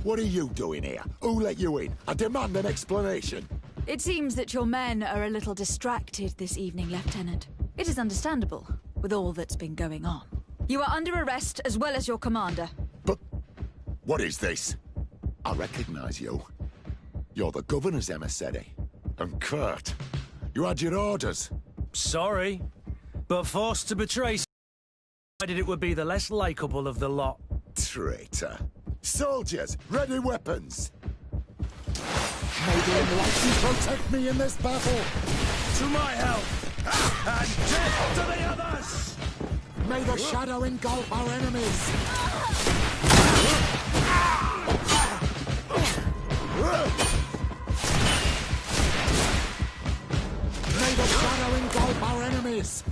What are you doing here? Who let you in? I demand an explanation. It seems that your men are a little distracted this evening, Lieutenant. It is understandable, with all that's been going on. You are under arrest, as well as your commander. But what is this? I recognize you. You're the governor's emissary. And Kurt, you had your orders. Sorry, but forced to betray decided it would be the less likable of the lot. Traitor. Soldiers, ready weapons. May the enlightened protect me in this battle. To my help, and death to the others! May the shadow engulf our enemies. May the shadow engulf our enemies.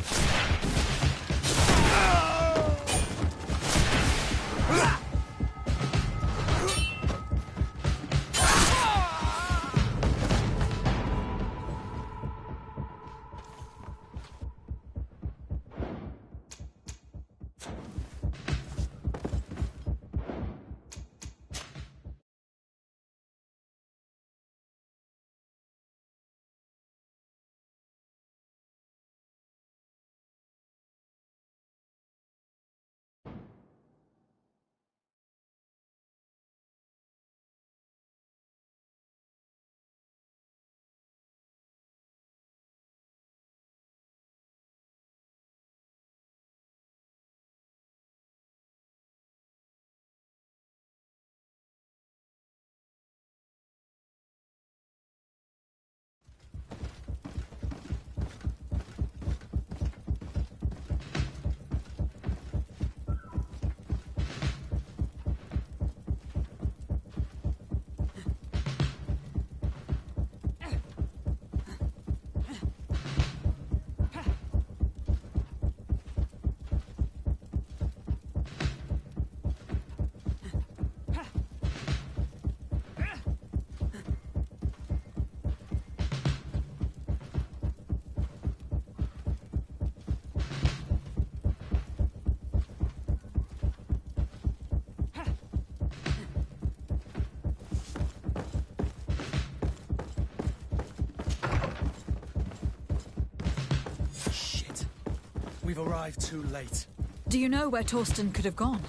We've arrived too late. Do you know where Torsten could have gone?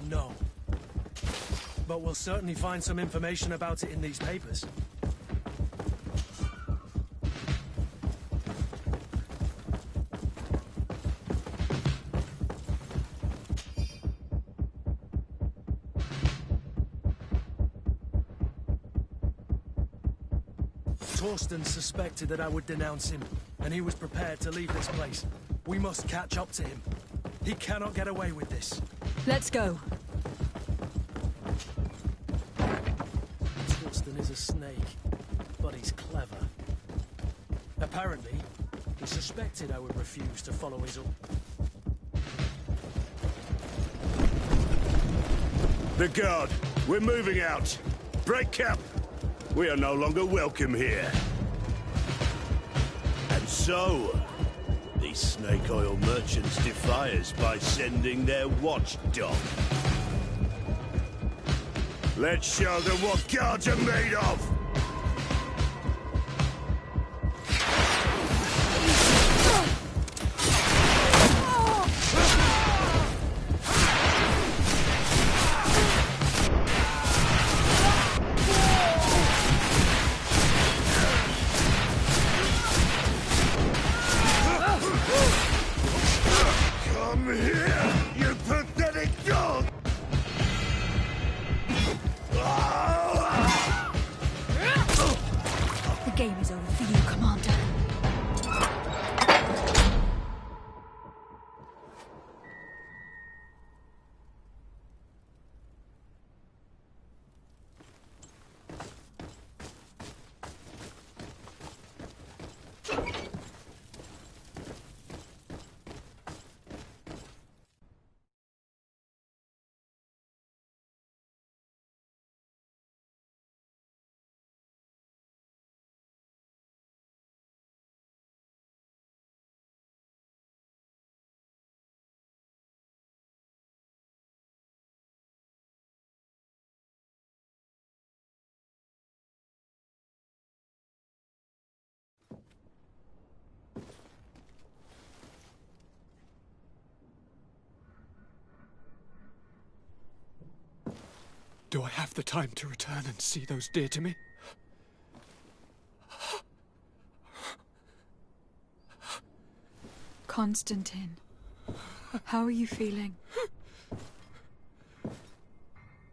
No. But we'll certainly find some information about it in these papers. Torsten suspected that I would denounce him, and he was prepared to leave this place. We must catch up to him. He cannot get away with this. Let's go. Torsten is a snake, but he's clever. Apparently, he suspected I would refuse to follow his orders. The guard, we're moving out. Break camp. We are no longer welcome here. And so, these snake oil merchants defy us by sending their watchdog. Let's show them what guards are made of! Do I have the time to return and see those dear to me? Constantine, how are you feeling?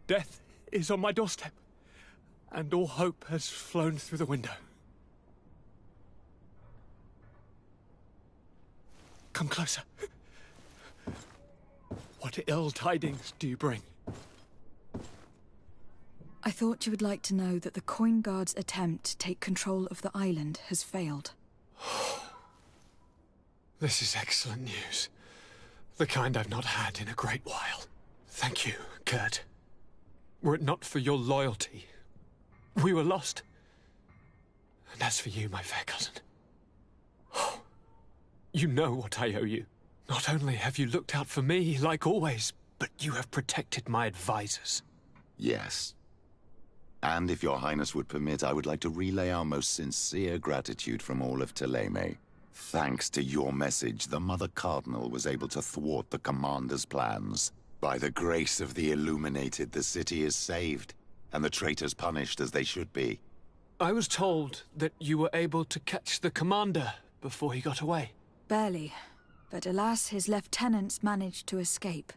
Death is on my doorstep, and all hope has flown through the window. Come closer. What ill tidings do you bring? I thought you would like to know that the Coin Guard's attempt to take control of the island has failed. This is excellent news. The kind I've not had in a great while. Thank you, Kurt. Were it not for your loyalty, we were lost. And as for you, my fair cousin, you know what I owe you. Not only have you looked out for me, like always, but you have protected my advisors. Yes. And if your highness would permit, I would like to relay our most sincere gratitude from all of Thélème. Thanks to your message, the Mother Cardinal was able to thwart the Commander's plans. By the grace of the Illuminated, the city is saved, and the traitors punished as they should be. I was told that you were able to catch the Commander before he got away. Barely. But alas, his lieutenants managed to escape.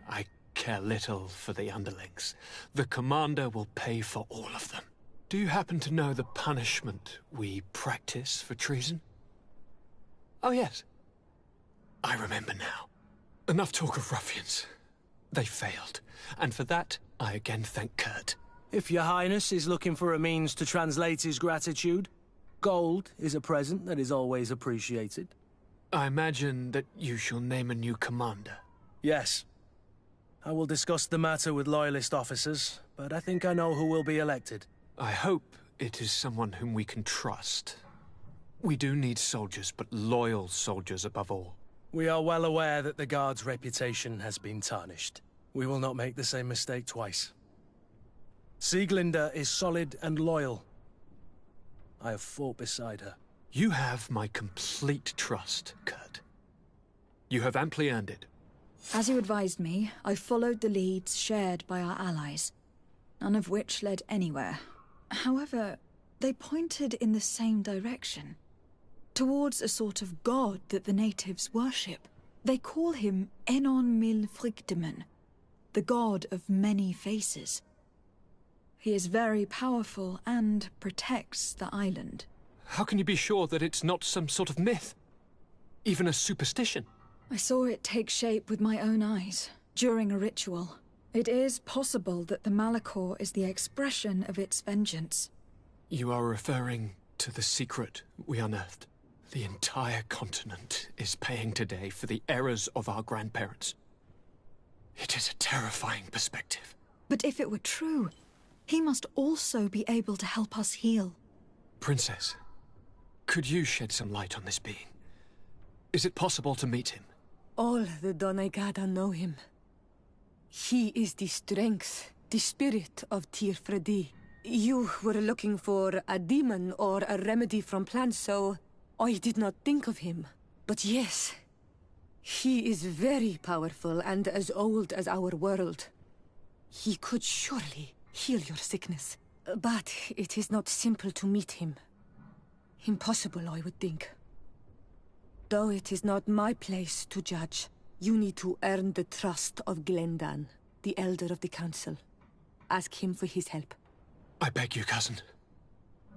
I care little for the underlings. The Commander will pay for all of them. Do you happen to know the punishment we practice for treason? Oh, yes. I remember now. Enough talk of ruffians. They failed, and for that, I again thank Kurt. If your highness is looking for a means to translate his gratitude, gold is a present that is always appreciated. I imagine that you shall name a new commander. Yes. I will discuss the matter with loyalist officers, but I think I know who will be elected. I hope it is someone whom we can trust. We do need soldiers, but loyal soldiers above all. We are well aware that the Guard's reputation has been tarnished. We will not make the same mistake twice. Sieglinde is solid and loyal. I have fought beside her. You have my complete trust, Kurt. You have amply earned it. As you advised me, I followed the leads shared by our allies, none of which led anywhere. However, they pointed in the same direction, towards a sort of god that the natives worship. They call him Enon Mil Frichtemen, the god of many faces. He is very powerful and protects the island. How can you be sure that it's not some sort of myth? Even a superstition? I saw it take shape with my own eyes, during a ritual. It is possible that the Malachor is the expression of its vengeance. You are referring to the secret we unearthed. The entire continent is paying today for the errors of our grandparents. It is a terrifying perspective. But if it were true, he must also be able to help us heal. Princess, could you shed some light on this being? Is it possible to meet him? All the Doneigada know him. He is the strength, the spirit of Tirfredi. You were looking for a demon or a remedy from plants, so I did not think of him. But yes, he is very powerful and as old as our world. He could surely heal your sickness. But it is not simple to meet him. Impossible, I would think. Though it is not my place to judge, you need to earn the trust of Glendan, the Elder of the Council. Ask him for his help. I beg you, cousin.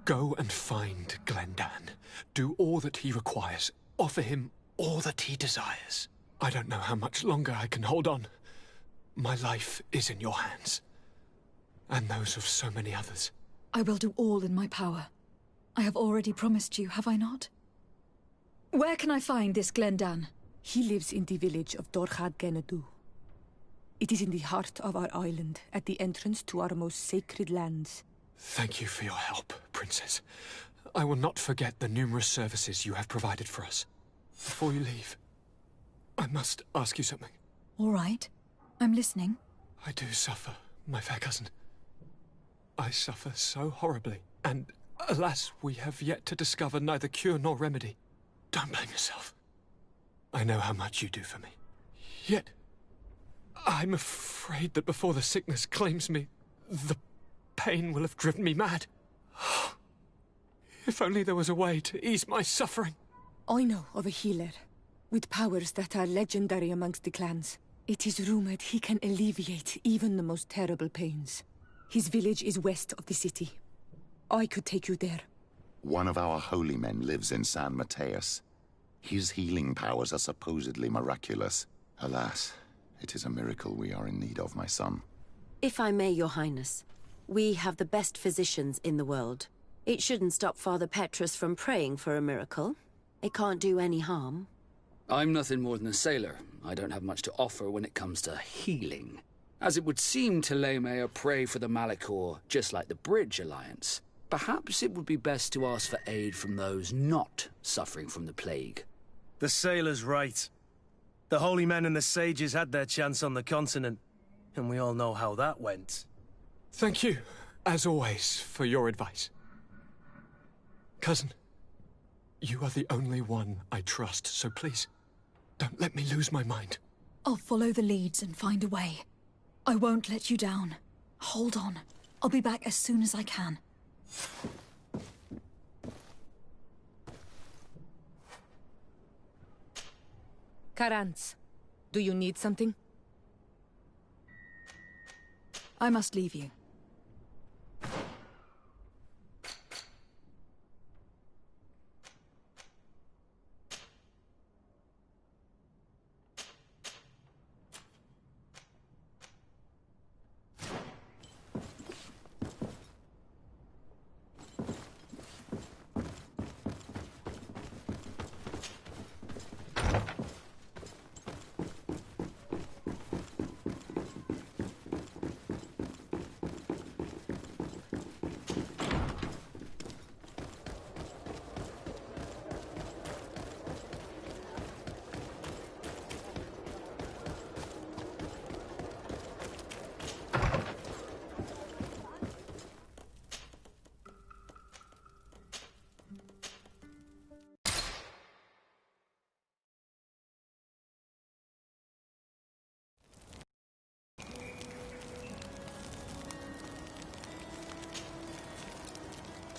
Go and find Glendan. Do all that he requires. Offer him all that he desires. I don't know how much longer I can hold on. My life is in your hands. And those of so many others. I will do all in my power. I have already promised you, have I not? Where can I find this Glendan? He lives in the village of Dorchad Genadu. It is in the heart of our island, at the entrance to our most sacred lands. Thank you for your help, Princess. I will not forget the numerous services you have provided for us. Before you leave, I must ask you something. All right. I'm listening. I do suffer, my fair cousin. I suffer so horribly, and alas, we have yet to discover neither cure nor remedy. Don't blame yourself. I know how much you do for me. Yet, I'm afraid that before the sickness claims me, the pain will have driven me mad. If only there was a way to ease my suffering. I know of a healer, with powers that are legendary amongst the clans. It is rumored he can alleviate even the most terrible pains. His village is west of the city. I could take you there. One of our holy men lives in San Mateus. His healing powers are supposedly miraculous. Alas, it is a miracle we are in need of, my son. If I may, Your Highness, we have the best physicians in the world. It shouldn't stop Father Petrus from praying for a miracle. It can't do any harm. I'm nothing more than a sailor. I don't have much to offer when it comes to healing. As it would seem, Thélème are prey for the Malachor, just like the Bridge Alliance. Perhaps it would be best to ask for aid from those not suffering from the plague. The sailor's right. The holy men and the sages had their chance on the continent, and we all know how that went. Thank you, as always, for your advice. Cousin, you are the only one I trust, so please, don't let me lose my mind. I'll follow the leads and find a way. I won't let you down. Hold on. I'll be back as soon as I can. Karantz, do you need something? I must leave you.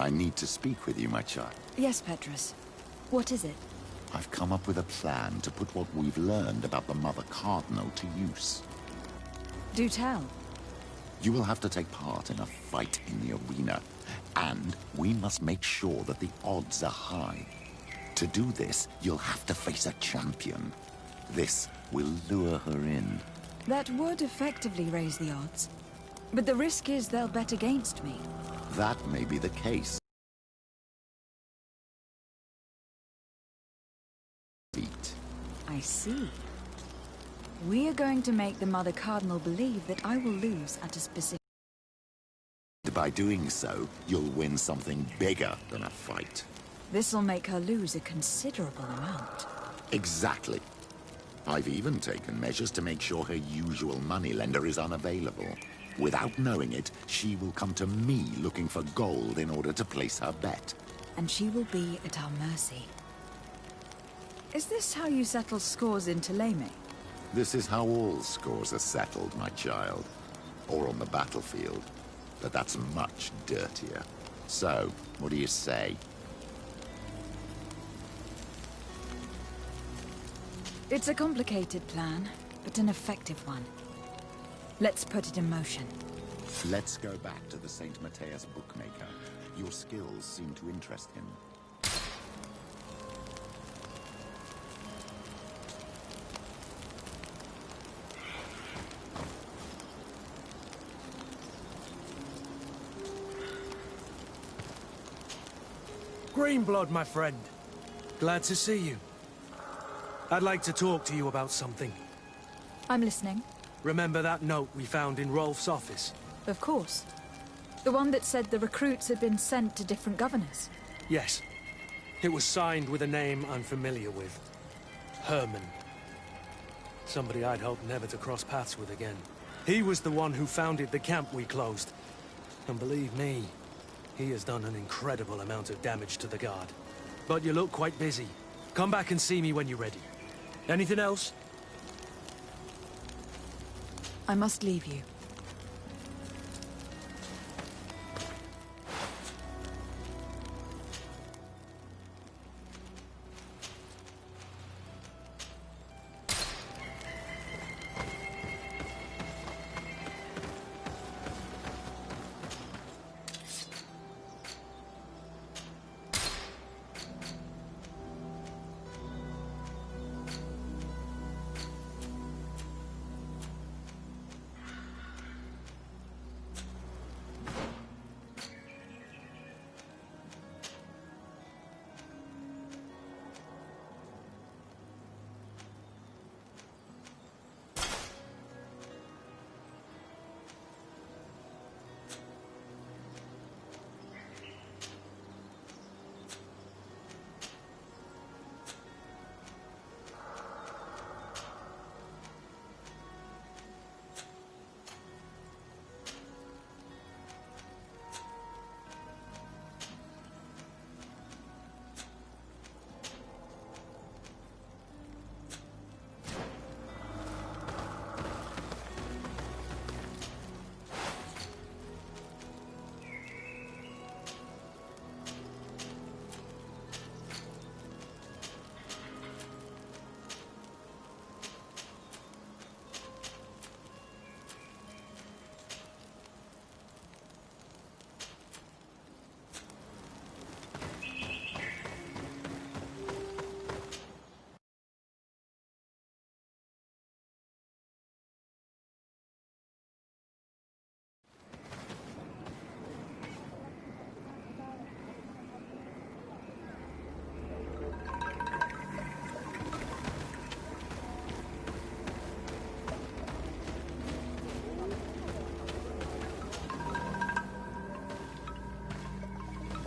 I need to speak with you, my child. Yes, Petrus. What is it? I've come up with a plan to put what we've learned about the Mother Cardinal to use. Do tell. You will have to take part in a fight in the arena, and we must make sure that the odds are high. To do this, you'll have to face a champion. This will lure her in. That would effectively raise the odds. But the risk is they'll bet against me. That may be the case. I see. We are going to make the Mother Cardinal believe that I will lose at a specific... By doing so, you'll win something bigger than a fight. This'll make her lose a considerable amount. Exactly. I've even taken measures to make sure her usual moneylender is unavailable. Without knowing it, she will come to me looking for gold in order to place her bet. And she will be at our mercy. Is this how you settle scores in Thélème? This is how all scores are settled, my child. Or on the battlefield. But that's much dirtier. So, what do you say? It's a complicated plan, but an effective one. Let's put it in motion. Let's go back to the St. Mateus bookmaker. Your skills seem to interest him. Greenblood, my friend. Glad to see you. I'd like to talk to you about something. I'm listening. Remember that note we found in Rolf's office? Of course. The one that said the recruits had been sent to different governors. Yes. It was signed with a name I'm familiar with. Herman. Somebody I'd hoped never to cross paths with again. He was the one who founded the camp we closed. And believe me, he has done an incredible amount of damage to the Guard. But you look quite busy. Come back and see me when you're ready. Anything else? I must leave you.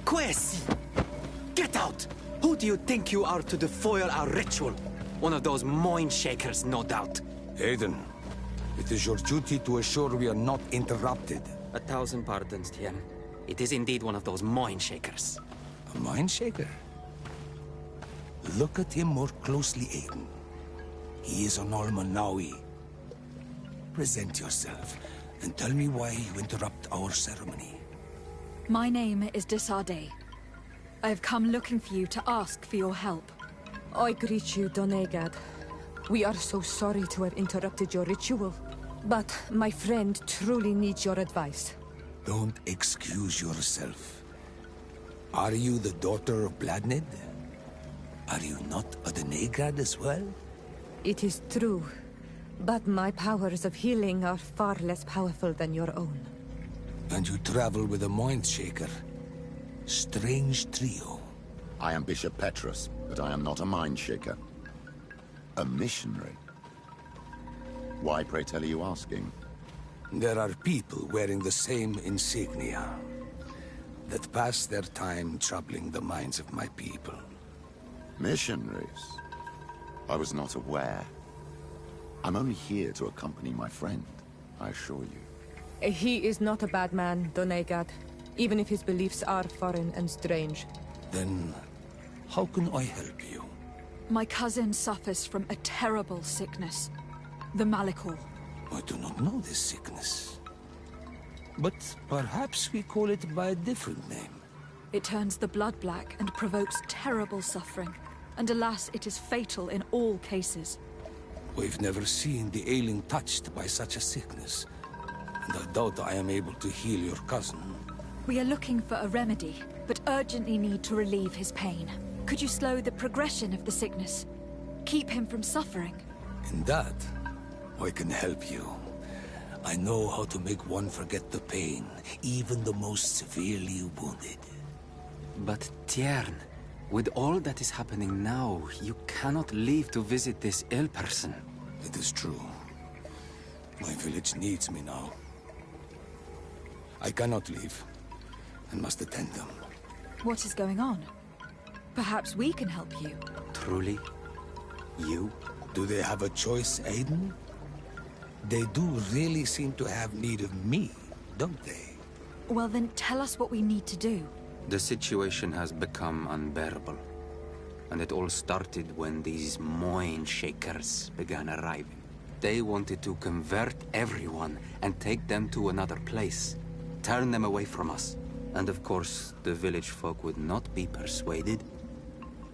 Quesi! Get out! Who do you think you are to foil our ritual? One of those mind shakers, no doubt. Aiden, it is your duty to assure we are not interrupted. 1,000 pardons, Tien. It is indeed one of those mind shakers. A mind shaker? Look at him more closely, Aiden. He is an Almanawi. Present yourself, and tell me why you interrupt our ceremony. My name is Desade. I have come looking for you to ask for your help. I greet you, Donegad. We are so sorry to have interrupted your ritual. But my friend truly needs your advice. Don't excuse yourself. Are you the daughter of Bladnid? Are you not a Donegad as well? It is true. But my powers of healing are far less powerful than your own. And you travel with a mind shaker. Strange trio. I am Bishop Petrus, but I am not a mind shaker. A missionary. Why, pray tell, are you asking? There are people wearing the same insignia that pass their time troubling the minds of my people. Missionaries? I was not aware. I'm only here to accompany my friend, I assure you. He is not a bad man, Donegad, even if his beliefs are foreign and strange. Then, how can I help you? My cousin suffers from a terrible sickness. The Malikor. I do not know this sickness. But perhaps we call it by a different name. It turns the blood black and provokes terrible suffering. And alas, it is fatal in all cases. We've never seen the ailing touched by such a sickness. And I doubt I am able to heal your cousin. We are looking for a remedy, but urgently need to relieve his pain. Could you slow the progression of the sickness? Keep him from suffering? In that, I can help you. I know how to make one forget the pain, even the most severely wounded. But Tiern, with all that is happening now, you cannot leave to visit this ill person. It is true. My village needs me now. I cannot leave, and must attend them. What is going on? Perhaps we can help you. Truly? You? Do they have a choice, Aiden? They do really seem to have need of me, don't they? Well then, tell us what we need to do. The situation has become unbearable. And it all started when these mind shakers began arriving. They wanted to convert everyone and take them to another place. Turn them away from us. And of course, the village folk would not be persuaded.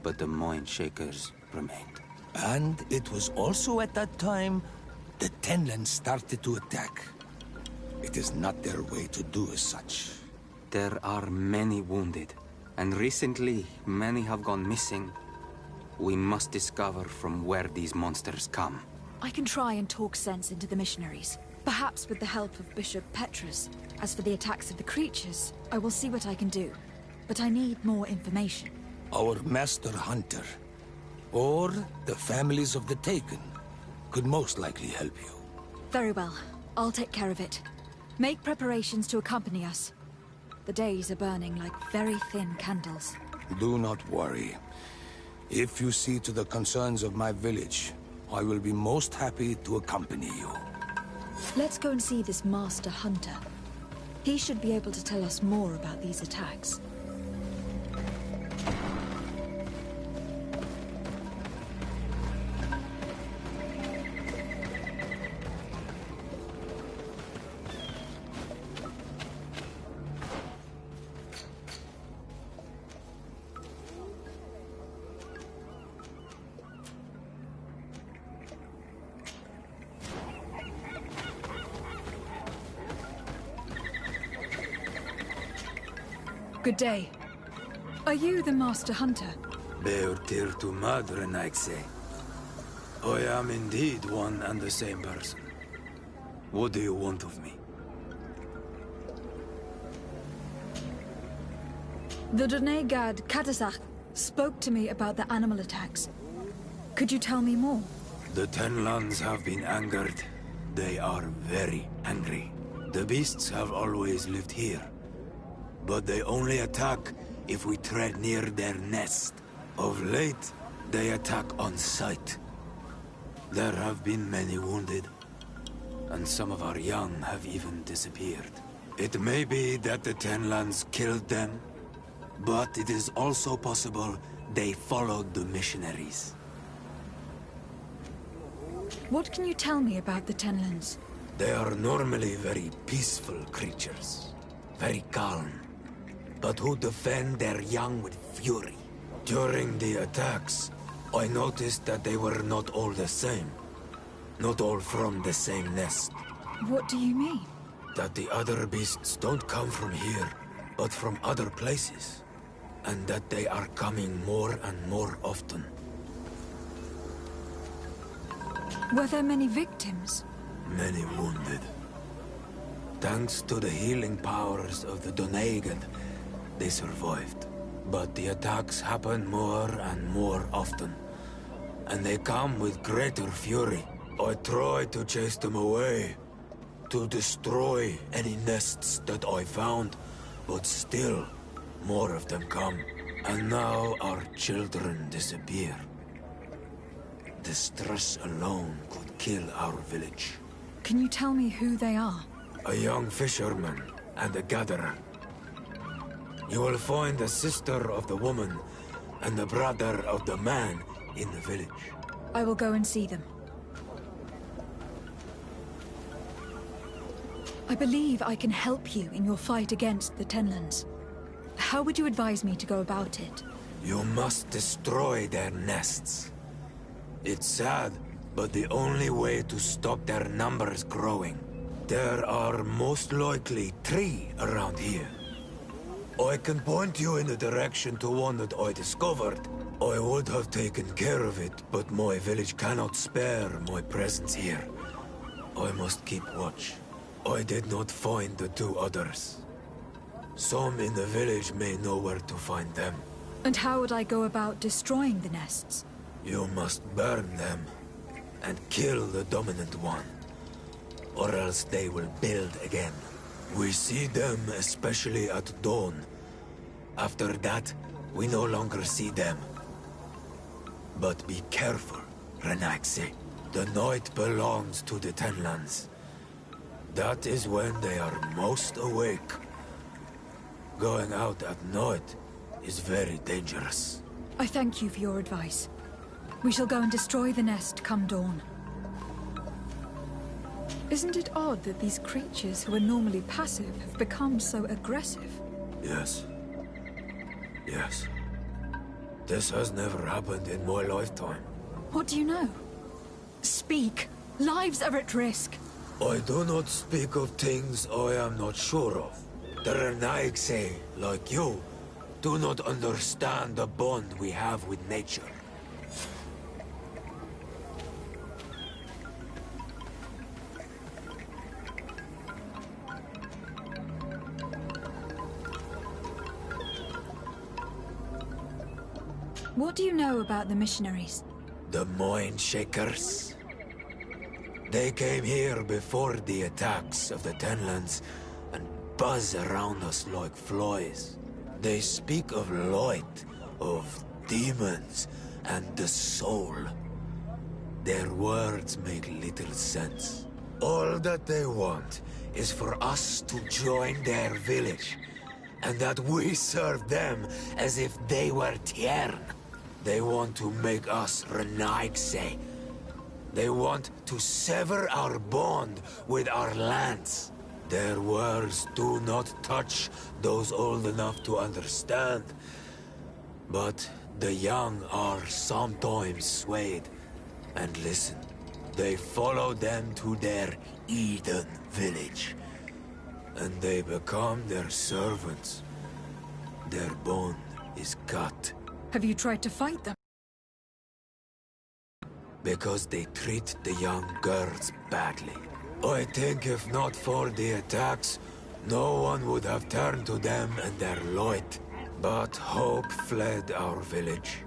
But the Moin Shakers remained. And it was also at that time the Tenlands started to attack. It is not their way to do as such. There are many wounded, and recently many have gone missing. We must discover from where these monsters come. I can try and talk sense into the missionaries. Perhaps with the help of Bishop Petrus. As for the attacks of the creatures, I will see what I can do. But I need more information. Our master hunter, or the families of the Taken, could most likely help you. Very well. I'll take care of it. Make preparations to accompany us. The days are burning like very thin candles. Do not worry. If you see to the concerns of my village, I will be most happy to accompany you. Let's go and see this master hunter. He should be able to tell us more about these attacks. Good day. Are you the Master Hunter? Beortir tu madre, Naixe. I am indeed one and the same person. What do you want of me? The Donegad Katasach spoke to me about the animal attacks. Could you tell me more? The Tenlands have been angered. They are very angry. The beasts have always lived here. But they only attack if we tread near their nest. Of late, they attack on sight. There have been many wounded, and some of our young have even disappeared. It may be that the Tenlands killed them, but it is also possible they followed the missionaries. What can you tell me about the Tenlands? They are normally very peaceful creatures, very calm, but who defend their young with fury. During the attacks, I noticed that they were not all the same. Not all from the same nest. What do you mean? That the other beasts don't come from here, but from other places. And that they are coming more and more often. Were there many victims? Many wounded. Thanks to the healing powers of the Donegad, they survived. But the attacks happen more and more often. And they come with greater fury. I try to chase them away. To destroy any nests that I found. But still, more of them come. And now our children disappear. The stress alone could kill our village. Can you tell me who they are? A young fisherman and a gatherer. You will find the sister of the woman and the brother of the man in the village. I will go and see them. I believe I can help you in your fight against the Tenlands. How would you advise me to go about it? You must destroy their nests. It's sad, but the only way to stop their numbers growing. There are most likely 3 around here. I can point you in the direction to one that I discovered. I would have taken care of it, but my village cannot spare my presence here. I must keep watch. I did not find the 2 others. Some in the village may know where to find them. And how would I go about destroying the nests? You must burn them and kill the dominant one, or else they will build again. We see them especially at dawn. After that, we no longer see them. But be careful, Renaxe. The night belongs to the Tenlands. That is when they are most awake. Going out at night is very dangerous. I thank you for your advice. We shall go and destroy the nest come dawn. Isn't it odd that these creatures who are normally passive have become so aggressive? Yes. Yes. This has never happened in my lifetime. What do you know? Speak. Lives are at risk. I do not speak of things I am not sure of. The Renaigse, like you, do not understand the bond we have with nature. What do you know about the missionaries? The Mind Shakers. They came here before the attacks of the Tenlands and buzz around us like flies. They speak of light, of demons, and the soul. Their words make little sense. All that they want is for us to join their village, and that we serve them as if they were Tiern. They want to make us Renaigse. They want to sever our bond with our lands. Their words do not touch those old enough to understand. But the young are sometimes swayed. And listen, they follow them to their Eden village. And they become their servants. Their bond is cut. Have you tried to fight them? Because they treat the young girls badly. I think if not for the attacks, no one would have turned to them and their light. But hope fled our village.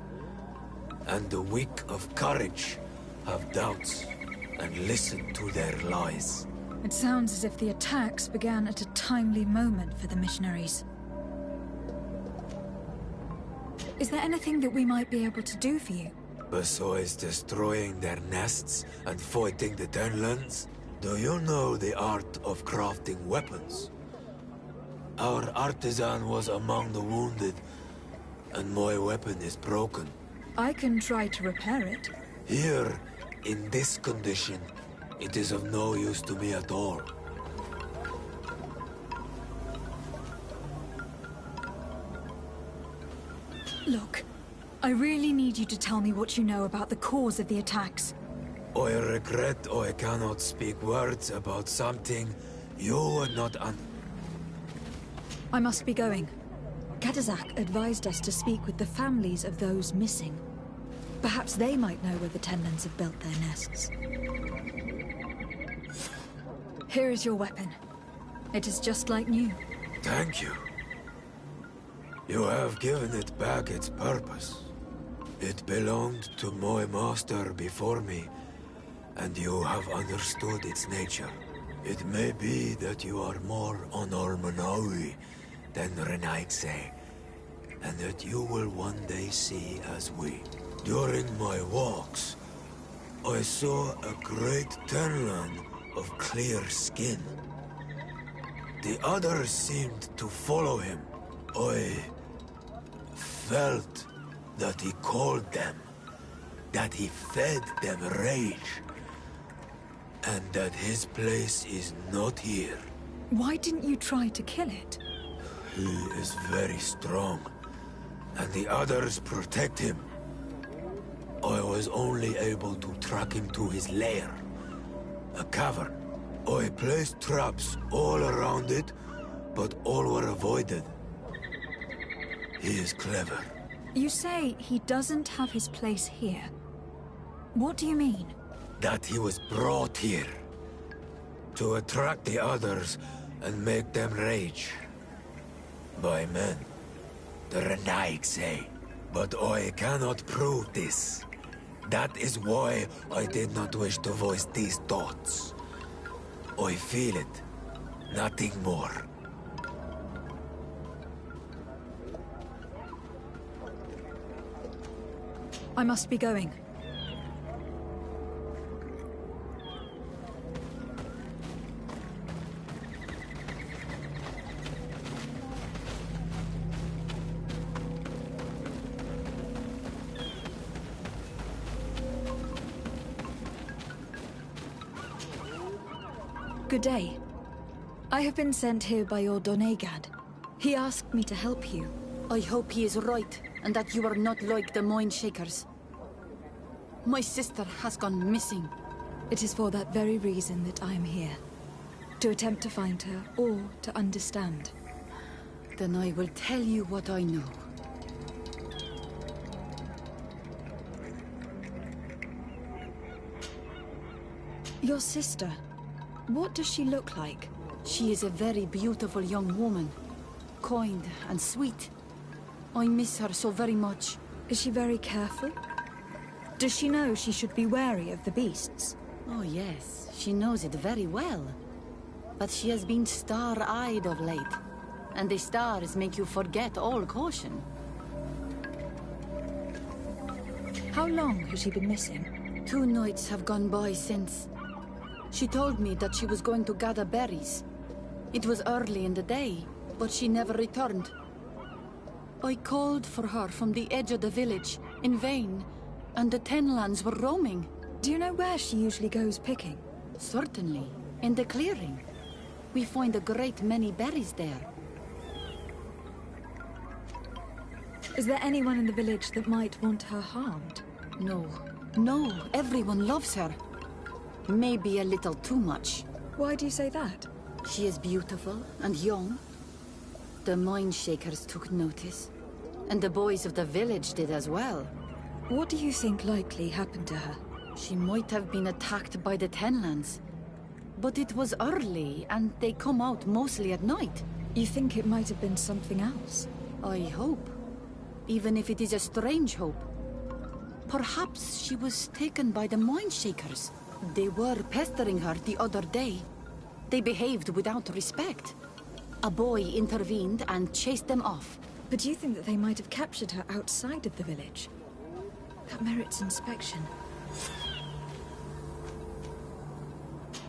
And the weak of courage have doubts and listen to their lies. It sounds as if the attacks began at a timely moment for the missionaries. Is there anything that we might be able to do for you? Besides destroying their nests and fighting the Tenlands, do you know the art of crafting weapons? Our artisan was among the wounded, and my weapon is broken. I can try to repair it. Here, in this condition, it is of no use to me at all. Look, I really need you to tell me what you know about the cause of the attacks. I regret I cannot speak words about something you would not I must be going. Katazak advised us to speak with the families of those missing. Perhaps they might know where the Tenlands have built their nests. Here is your weapon. It is just like new. Thank you. You have given it back its purpose. It belonged to my master before me, and you have understood its nature. It may be that you are more on Almanawi than Renaigse, and that you will one day see as we. During my walks, I saw a great Tenland of clear skin. The others seemed to follow him. I felt that he called them, that he fed them rage, and that his place is not here. Why didn't you try to kill it? He is very strong, and the others protect him. I was only able to track him to his lair, a cavern. I placed traps all around it, but all were avoided. He is clever. You say he doesn't have his place here. What do you mean? That he was brought here to attract the others and make them rage. By men, the Renaigse. But I cannot prove this. That is why I did not wish to voice these thoughts. I feel it, nothing more. I must be going. Good day. I have been sent here by your Donegad. He asked me to help you. I hope he is right, and that you are not like the Mind Shakers. My sister has gone missing. It is for that very reason that I am here. To attempt to find her, or to understand. Then I will tell you what I know. Your sister, what does she look like? She is a very beautiful young woman. Kind and sweet. I miss her so very much. Is she very careful? Does she know she should be wary of the beasts? Oh yes, she knows it very well. But she has been star-eyed of late. And the stars make you forget all caution. How long has she been missing? 2 nights have gone by since. She told me that she was going to gather berries. It was early in the day, but she never returned. I called for her from the edge of the village, in vain, and the Tenlands were roaming. Do you know where she usually goes picking? Certainly, in the clearing. We find a great many berries there. Is there anyone in the village that might want her harmed? No. No, everyone loves her. Maybe a little too much. Why do you say that? She is beautiful and young. The Mind Shakers took notice. And the boys of the village did as well. What do you think likely happened to her? She might have been attacked by the Tenlands. But it was early, and they come out mostly at night. You think it might have been something else? I hope. Even if it is a strange hope. Perhaps she was taken by the Mind Shakers. They were pestering her the other day. They behaved without respect. A boy intervened and chased them off. But do you think that they might have captured her outside of the village? That merits inspection.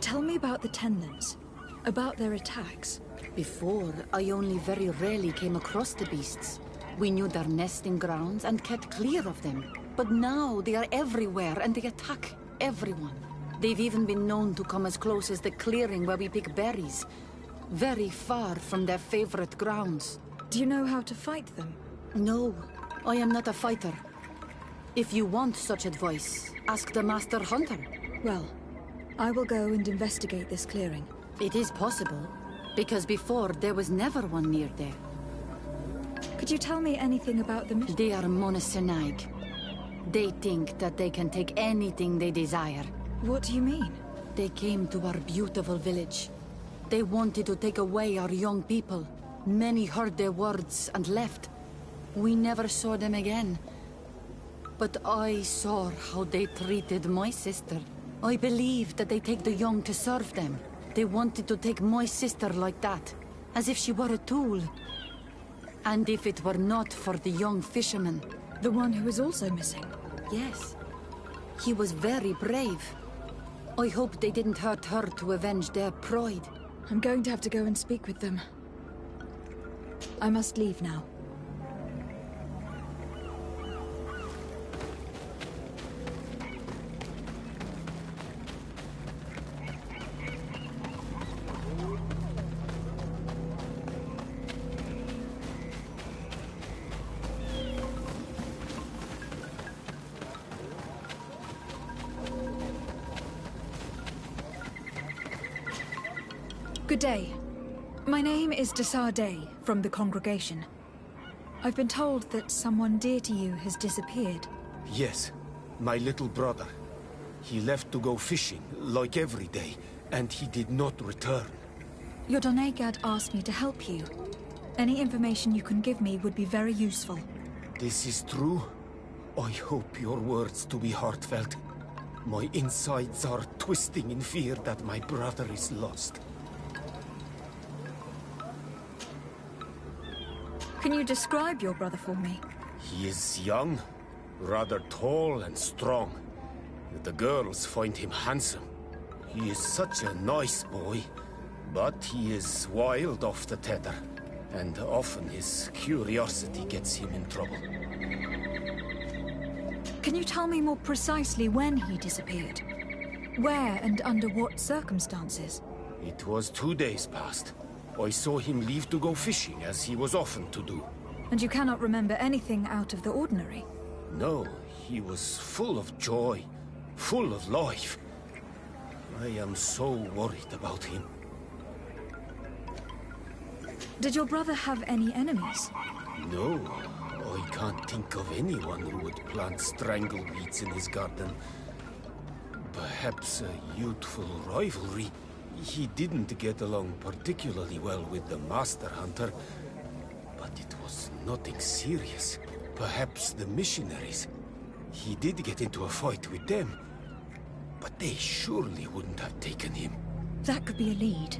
Tell me about the Tenlands. About their attacks. Before, I only very rarely came across the beasts. We knew their nesting grounds and kept clear of them. But now they are everywhere and they attack everyone. They've even been known to come as close as the clearing where we pick berries. Very far from their favorite grounds. Do you know how to fight them? No, I am not a fighter. If you want such advice, ask the Master Hunter. Well, I will go and investigate this clearing. It is possible, because before there was never one near there. Could you tell me anything about the mission? They are monosynaig. They think that they can take anything they desire. What do you mean? They came to our beautiful village. They wanted to take away our young people. Many heard their words and left. We never saw them again. But I saw how they treated my sister. I believe that they take the young to serve them. They wanted to take my sister like that, as if she were a tool. And if it were not for the young fisherman... The one who is also missing? Yes. He was very brave. I hope they didn't hurt her to avenge their pride. I'm going to have to go and speak with them. I must leave now. Good day. My name is Desardet, from the congregation. I've been told that someone dear to you has disappeared. Yes, my little brother. He left to go fishing, like every day, and he did not return. Your Donegad asked me to help you. Any information you can give me would be very useful. This is true? I hope your words to be heartfelt. My insides are twisting in fear that my brother is lost. Can you describe your brother for me? He is young, rather tall and strong. The girls find him handsome. He is such a nice boy, but he is wild off the tether, and often his curiosity gets him in trouble. Can you tell me more precisely when he disappeared? Where and under what circumstances? It was 2 days past. I saw him leave to go fishing, as he was often to do. And you cannot remember anything out of the ordinary? No, he was full of joy, full of life. I am so worried about him. Did your brother have any enemies? No, I can't think of anyone who would plant strangleweeds in his garden. Perhaps a youthful rivalry. He didn't get along particularly well with the Master Hunter, but it was nothing serious. Perhaps the missionaries. He did get into a fight with them, but they surely wouldn't have taken him. That could be a lead.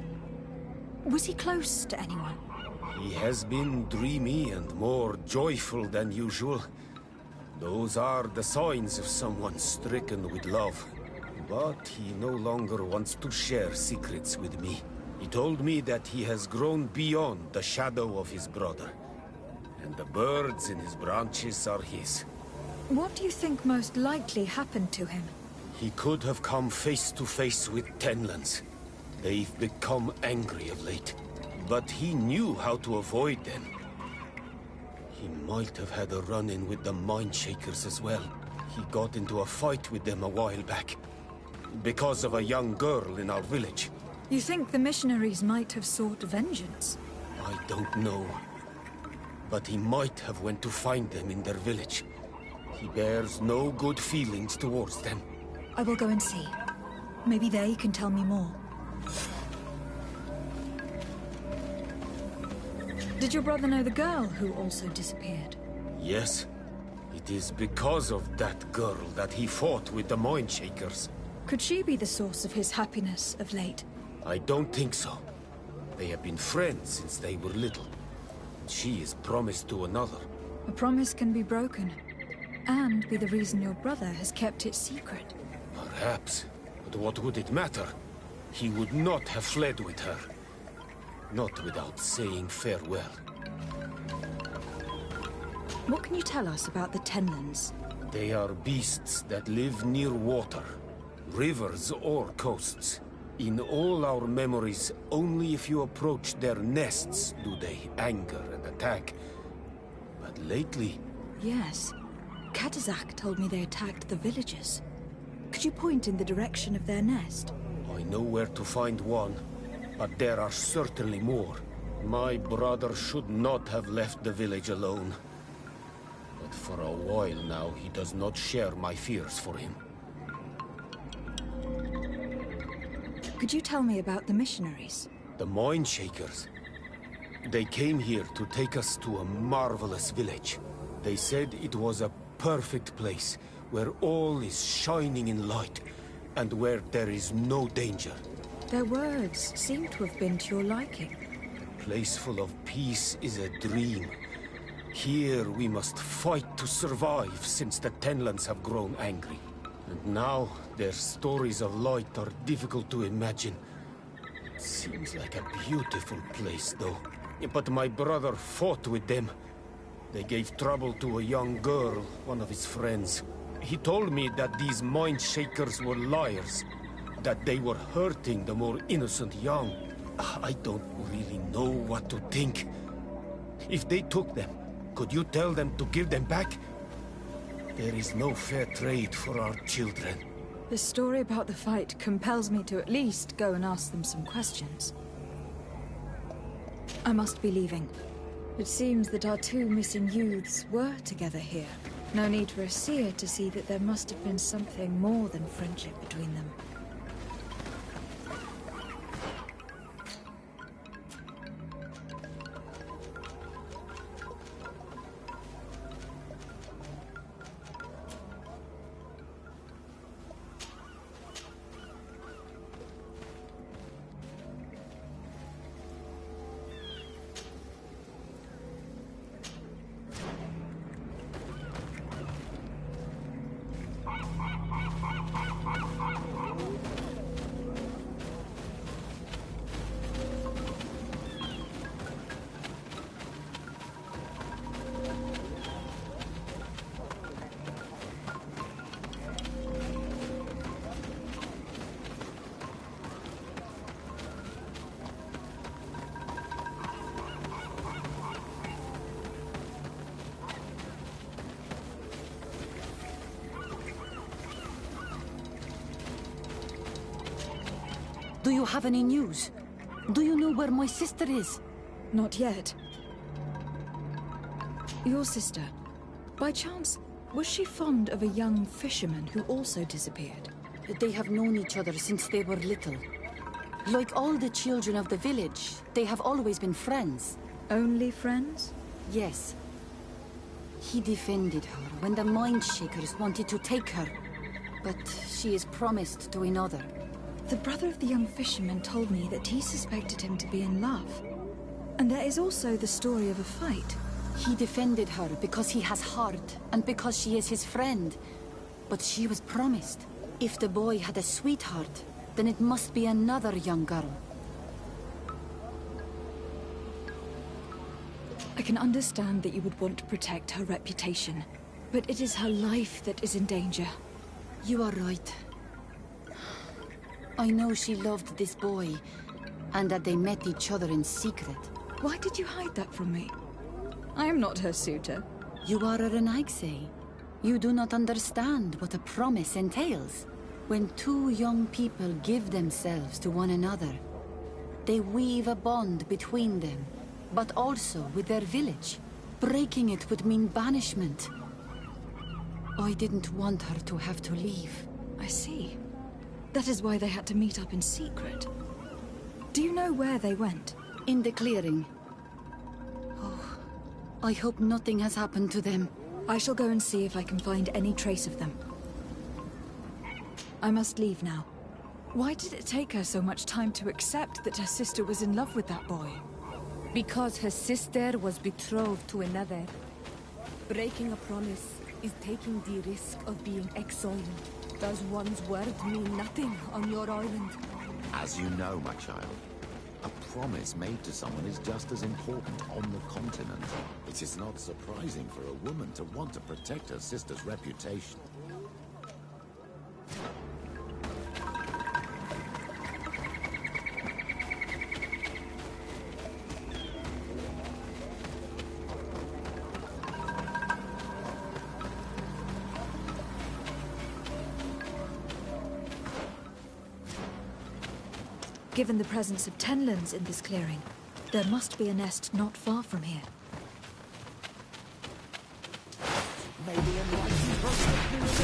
Was he close to anyone? He has been dreamy and more joyful than usual. Those are the signs of someone stricken with love. But he no longer wants to share secrets with me. He told me that he has grown beyond the shadow of his brother. And the birds in his branches are his. What do you think most likely happened to him? He could have come face to face with Tenlands. They've become angry of late. But he knew how to avoid them. He might have had a run-in with the Mindshakers as well. He got into a fight with them a while back. Because of a young girl in our village. You think the missionaries might have sought vengeance? I don't know. But he might have went to find them in their village. He bears no good feelings towards them. I will go and see. Maybe they can tell me more. Did your brother know the girl who also disappeared? Yes. It is because of that girl that he fought with the Mindshakers. Could she be the source of his happiness of late? I don't think so. They have been friends since they were little. She is promised to another. A promise can be broken, and be the reason your brother has kept it secret. Perhaps, but what would it matter? He would not have fled with her. Not without saying farewell. What can you tell us about the Tenlands? They are beasts that live near water, rivers or coasts. In all our memories, only if you approach their nests do they anger and attack. But lately... Yes. Katazak told me they attacked the villagers. Could you point in the direction of their nest? I know where to find one, but there are certainly more. My brother should not have left the village alone. But for a while now, he does not share my fears for him. Could you tell me about the missionaries? The Mindshakers. They came here to take us to a marvelous village. They said it was a perfect place, where all is shining in light, and where there is no danger. Their words seem to have been to your liking. A place full of peace is a dream. Here we must fight to survive, since the Tenlands have grown angry. And now, their stories of light are difficult to imagine. Seems like a beautiful place, though. But my brother fought with them. They gave trouble to a young girl, one of his friends. He told me that these Mindshakers were liars, that they were hurting the more innocent young. I don't really know what to think. If they took them, could you tell them to give them back? There is no fair trade for our children. The story about the fight compels me to at least go and ask them some questions. I must be leaving. It seems that our two missing youths were together here. No need for a seer to see that there must have been something more than friendship between them. Do you have any news? Do you know where my sister is? Not yet. Your sister, by chance, was she fond of a young fisherman who also disappeared? They have known each other since they were little. Like all the children of the village, they have always been friends. Only friends? Yes. He defended her when the Mindshakers wanted to take her, but she is promised to another. The brother of the young fisherman told me that he suspected him to be in love. And there is also the story of a fight. He defended her because he has heart, and because she is his friend. But she was promised. If the boy had a sweetheart, then it must be another young girl. I can understand that you would want to protect her reputation, but it is her life that is in danger. You are right. I know she loved this boy, and that they met each other in secret. Why did you hide that from me? I am not her suitor. You are a Renaigse. You do not understand what a promise entails. When two young people give themselves to one another, they weave a bond between them, but also with their village. Breaking it would mean banishment. I didn't want her to have to leave. I see. That is why they had to meet up in secret. Do you know where they went? In the clearing. Oh, I hope nothing has happened to them. I shall go and see if I can find any trace of them. I must leave now. Why did it take her so much time to accept that her sister was in love with that boy? Because her sister was betrothed to another. Breaking a promise is taking the risk of being exiled. Does one's word mean nothing on your island? As you know, my child, a promise made to someone is just as important on the continent. It is not surprising for a woman to want to protect her sister's reputation. Given the presence of tenlands in this clearing, there must be a nest not far from here. May the enlightened protect me in this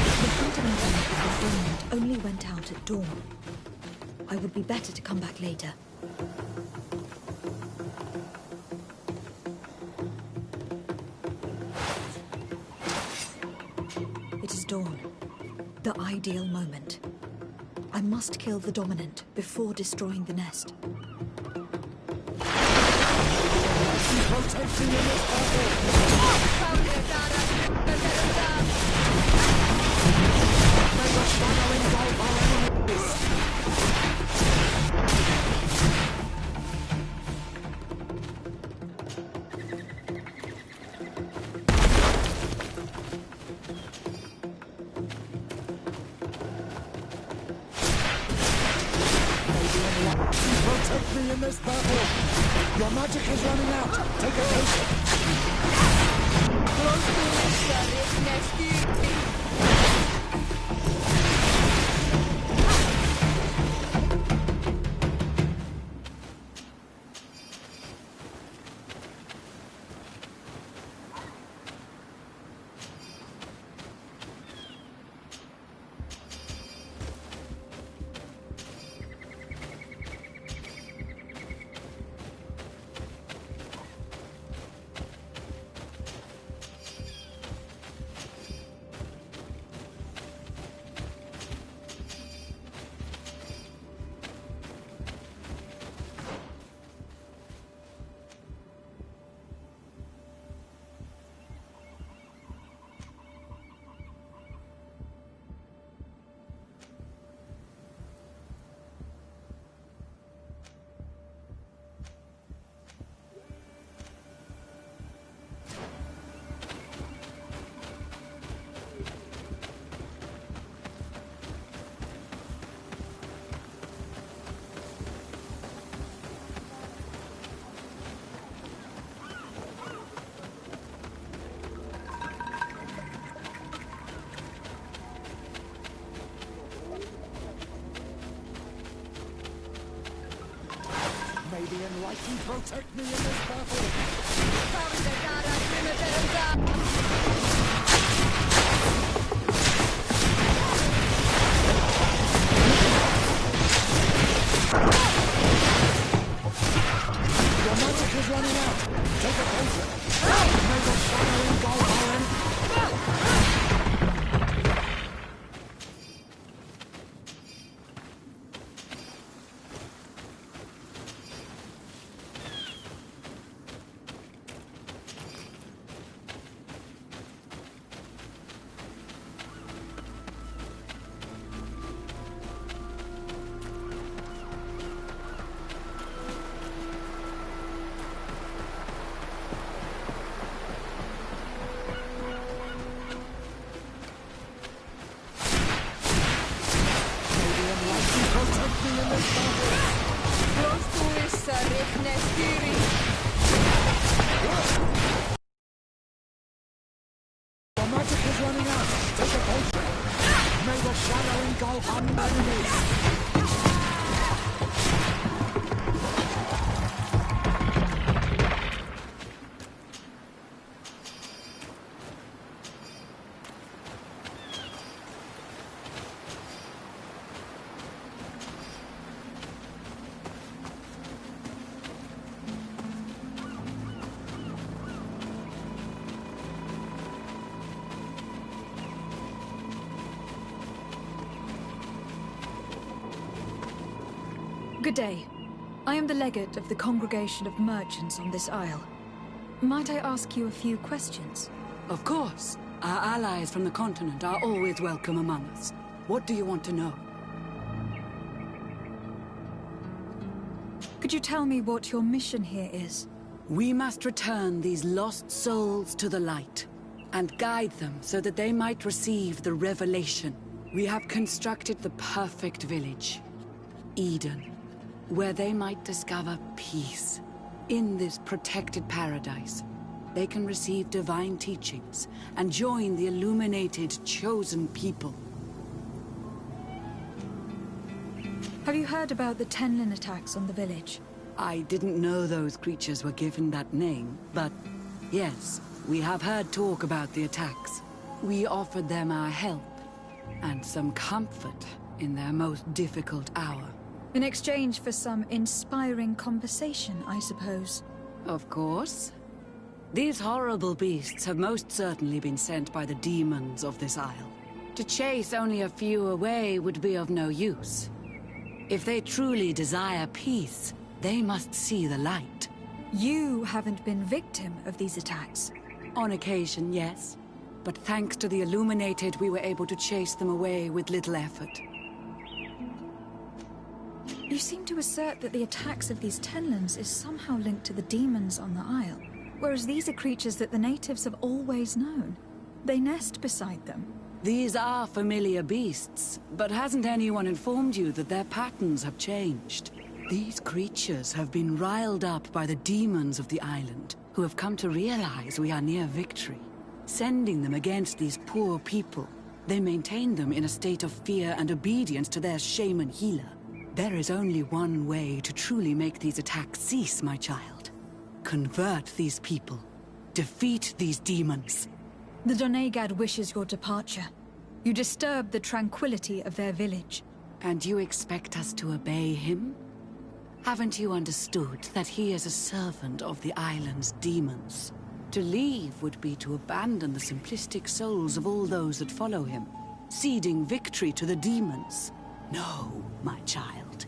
The fundamental fulfillment only went out at dawn. I would be better to come back later. Dawn. The ideal moment. I must kill the dominant before destroying the nest. protecting in this May the shadow engulf our enemies. Protect me in this battle! Your magic is running out! Take a potion! Close to next the Enlightened protect me in this battle! Your magic is running out! Take a potion! May the shadow engulf Owen! Your magic is running out! Take a potion! May the shadow engulf our enemies! Good day. I am the legate of the Congregation of Merchants on this isle. Might I ask you a few questions? Of course. Our allies from the continent are always welcome among us. What do you want to know? Could you tell me what your mission here is? We must return these lost souls to the light, and guide them so that they might receive the revelation. We have constructed the perfect village, Eden, where they might discover peace. In this protected paradise, they can receive divine teachings and join the illuminated, chosen people. Have you heard about the Tenlin attacks on the village? I didn't know those creatures were given that name, but yes, we have heard talk about the attacks. We offered them our help and some comfort in their most difficult hour. In exchange for some inspiring conversation, I suppose. Of course. These horrible beasts have most certainly been sent by the demons of this isle. To chase only a few away would be of no use. If they truly desire peace, they must see the light. You haven't been victim of these attacks. On occasion, yes. But thanks to the Illuminated, we were able to chase them away with little effort. You seem to assert that the attacks of these Tenlins is somehow linked to the demons on the Isle, whereas these are creatures that the natives have always known. They nest beside them. These are familiar beasts, but hasn't anyone informed you that their patterns have changed? These creatures have been riled up by the demons of the island, who have come to realize we are near victory. Sending them against these poor people, they maintain them in a state of fear and obedience to their shaman healer. There is only one way to truly make these attacks cease, my child. Convert these people. Defeat these demons. The Donegad wishes your departure. You disturb the tranquility of their village. And you expect us to obey him? Haven't you understood that he is a servant of the island's demons? To leave would be to abandon the simplistic souls of all those that follow him, ceding victory to the demons. No, my child.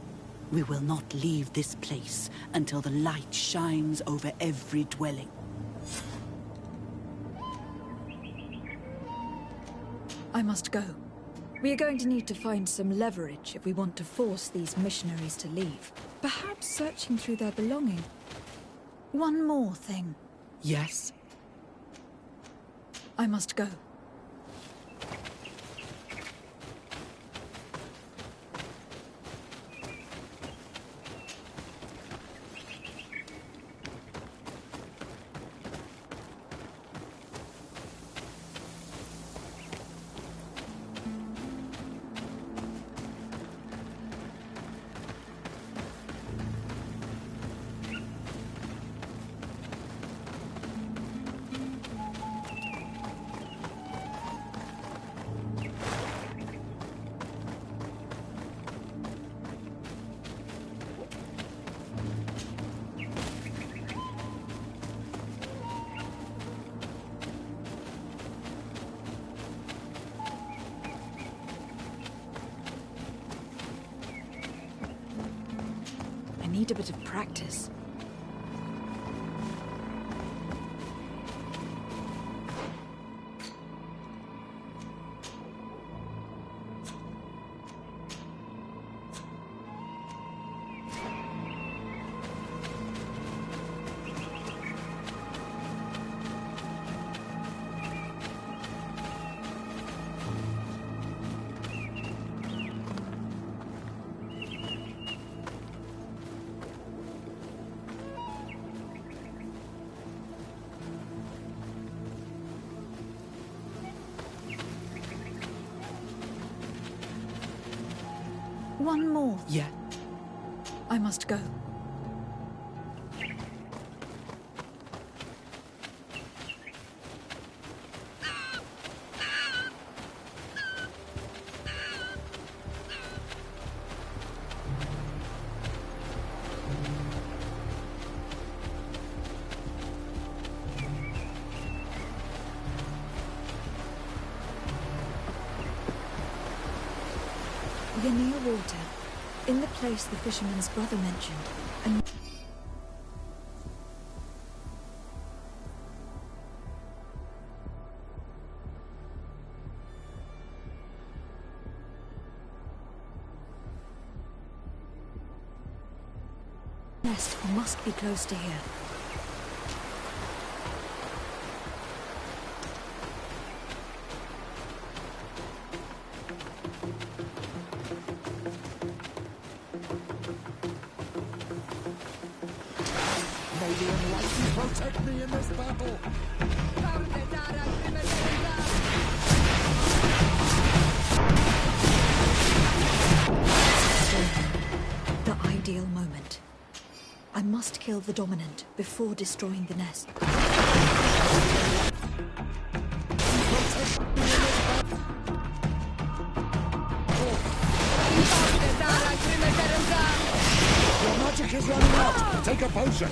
We will not leave this place until the light shines over every dwelling. I must go. We are going to need to find some leverage if we want to force these missionaries to leave. Perhaps searching through their belongings. One more thing. Yes? I must go. need a bit of practice. One more. Yeah. I must go. We're near water, in the place the fisherman's brother mentioned. And nest must be close to here. May the Enlightened protect me in this battle! The ideal moment. I must kill the dominant before destroying the nest. Your magic is running out! Take a potion!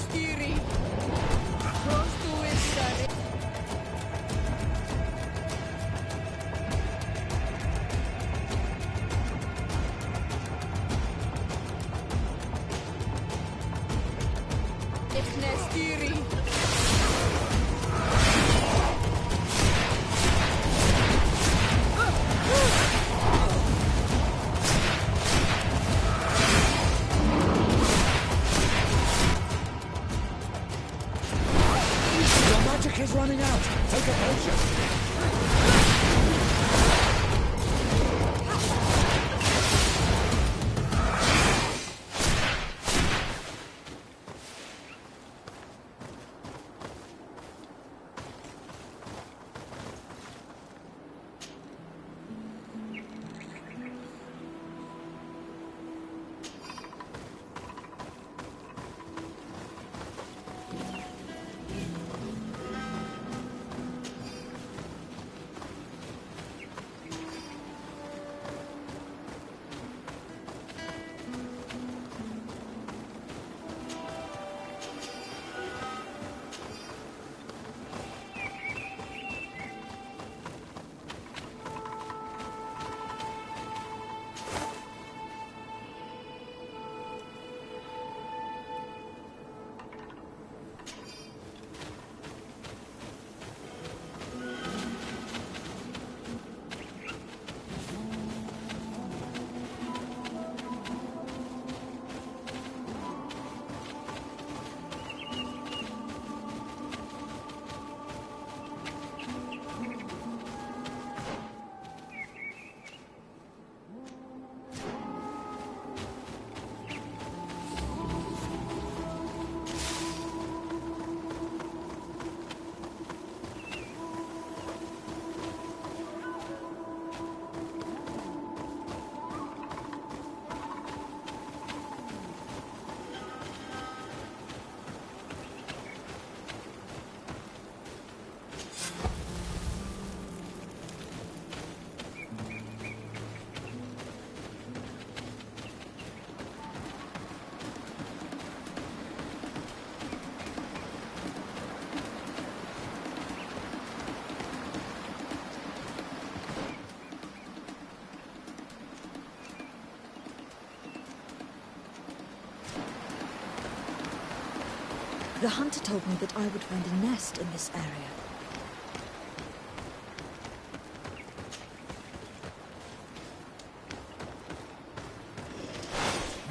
nestiri. Prostu istare. Nestiri. Your magic is running out. Take a potion. The hunter told me that I would find a nest in this area.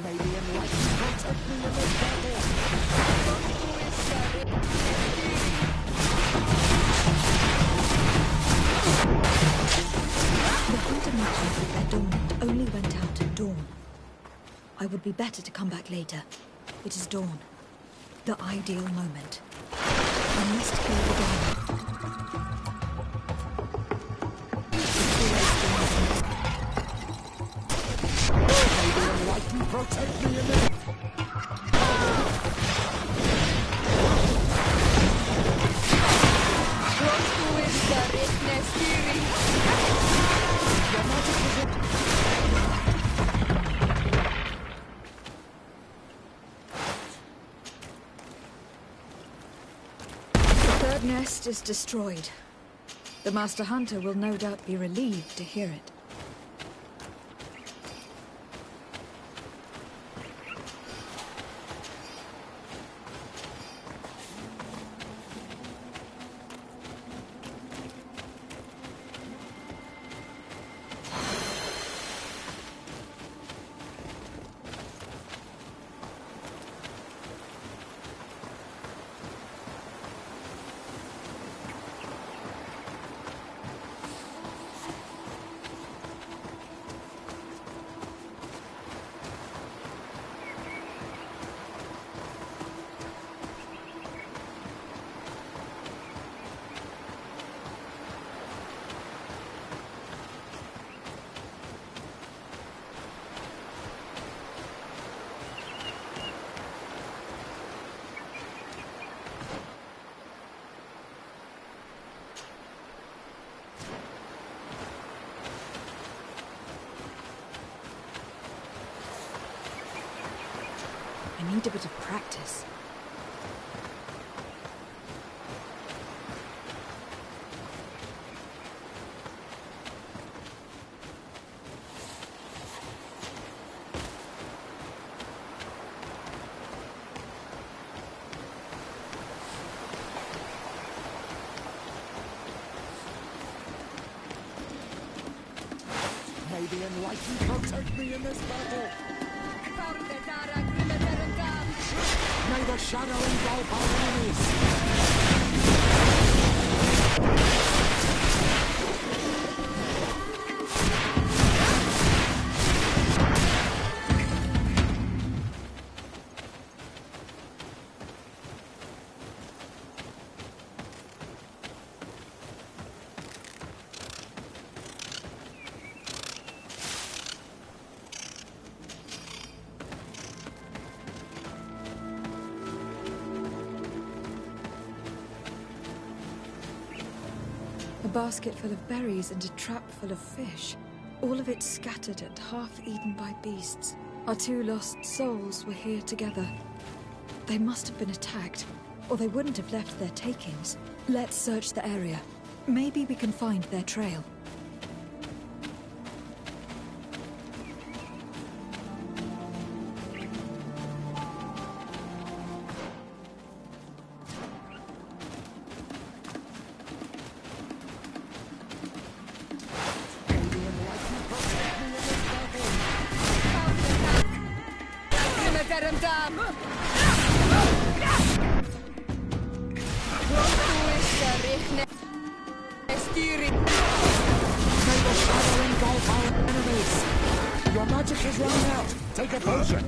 May the enlightened protect me in this battle. The hunter mentioned that their dawn only went out at dawn. I would be better to come back later. It is dawn. The ideal moment. I must kill the dawn. May the enlightened protect me in this... The third nest is destroyed. The Master Hunter will no doubt be relieved to hear it. I need a bit of practice. May the enlightened protect me in this battle. May the shadow engulf our enemies. A basket full of berries and a trap full of fish. All of it scattered and half eaten by beasts. Our two lost souls were here together. They must have been attacked, or they wouldn't have left their takings. Let's search the area. Maybe we can find their trail. Your magic is running out. Take a potion.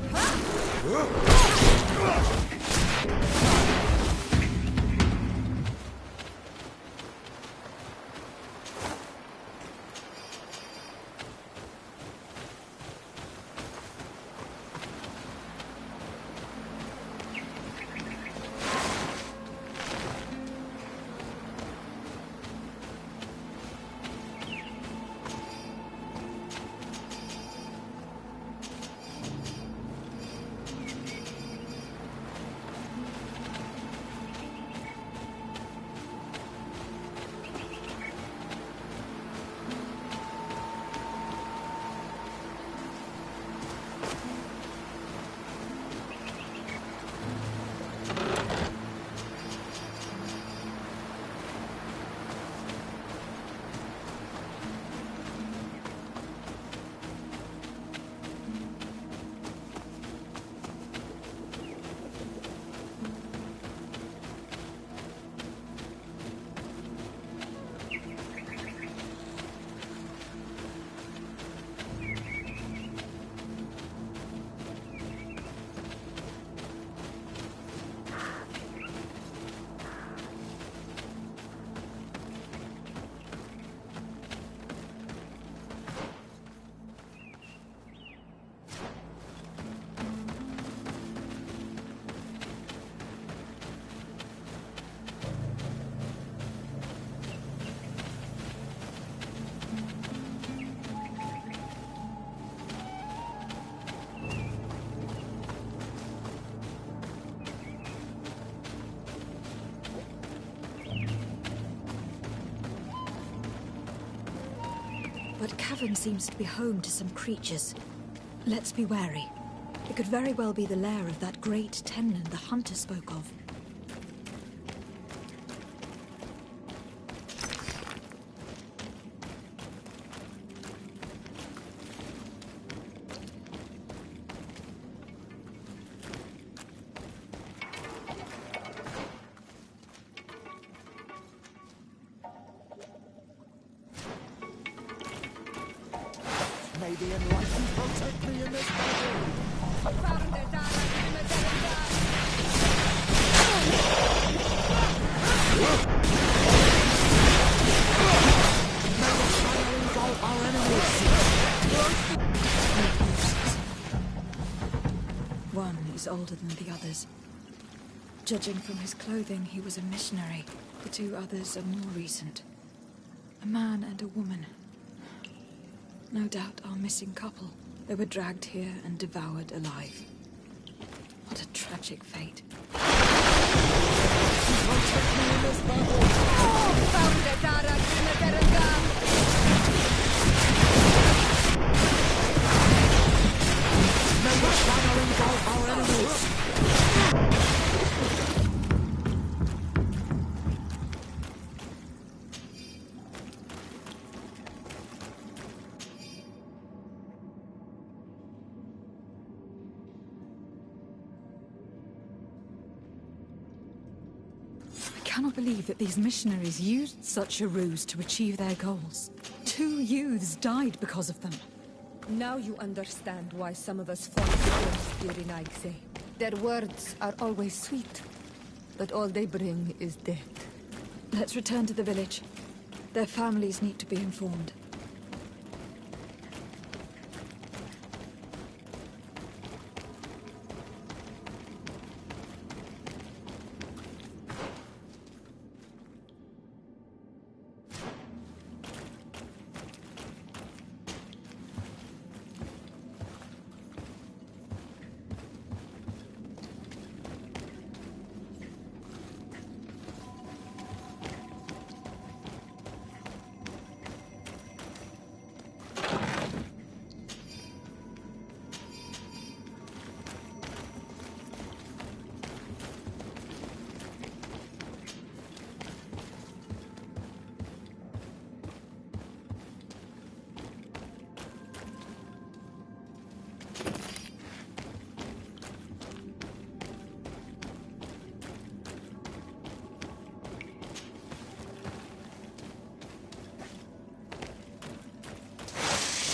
But cavern seems to be home to some creatures. Let's be wary. It could very well be the lair of that great Tenlin the hunter spoke of. May the enlightened protect me in this battle. May the shadow engulf our enemies. One is older than the others. Judging from his clothing, he was a missionary. The two others are more recent. A man and a woman. No doubt our missing couple. They were dragged here and devoured alive. What a tragic fate. Protect me in this battle. May the shadow engulf our enemies. cannot believe that these missionaries used such a ruse to achieve their goals. 2 youths died because of them. Now you understand why some of us fought against Lilly and I. Their words are always sweet, but all they bring is death. Let's return to the village. Their families need to be informed.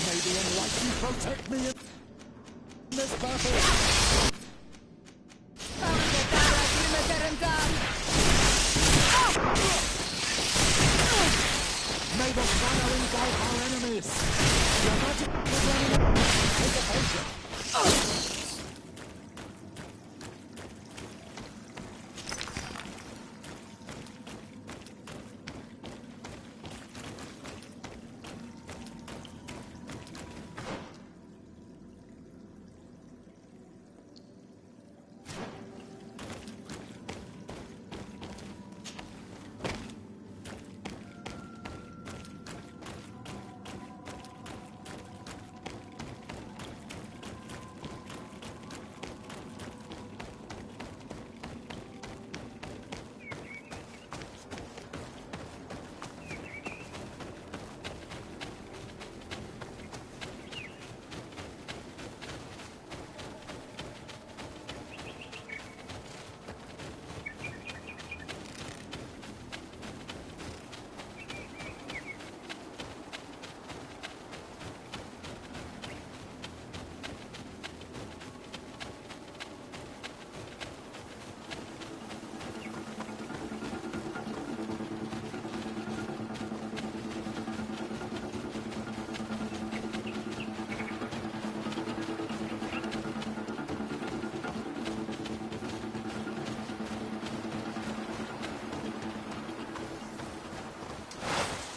May the enlightened protect me in this battle! May the fire engulf our enemies! Your magic is running out! Take a potion!